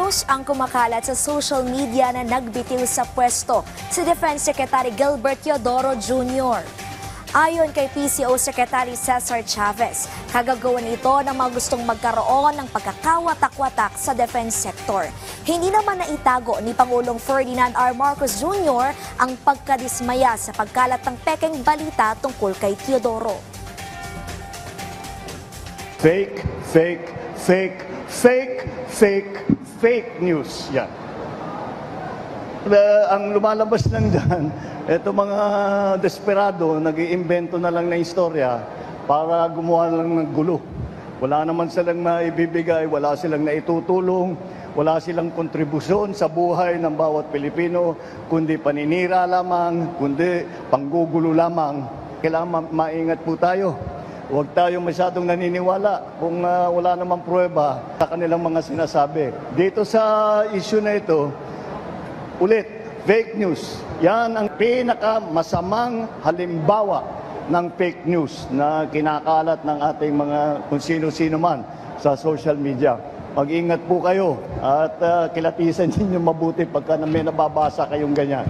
news ang kumakalat sa social media na nagbitiw sa pwesto si Defense Secretary Gilbert Teodoro Jr. Ayon kay PCO Secretary Cesar Chavez, kagagawan ito ng mga gustong magkaroon ng pagkakawatak-watak sa defense sector. Hindi naman naitago ni Pangulong Ferdinand R. Marcos Jr. ang pagkadismaya sa pagkalat ng pekeng balita tungkol kay Teodoro. Fake news. Yan. Ang lumalabas lang dyan, ito mga desperado, nag-iimbento na lang na istorya para gumawa lang ng gulo. Wala naman silang maibibigay, wala silang naitutulong, wala silang kontribusyon sa buhay ng bawat Pilipino, kundi paninira lamang, kundi panggugulo lamang. Kailangan maingat po tayo. Huwag tayo masyadong naniniwala kung wala namang pruweba sa kanilang mga sinasabi. Dito sa issue na ito, ulit, fake news. Yan ang pinakamasamang halimbawa ng fake news na kinakalat ng ating mga kung sino-sino man sa social media. Mag-ingat po kayo at kilatisan ninyo mabuti pagka may nababasa kayong ganyan.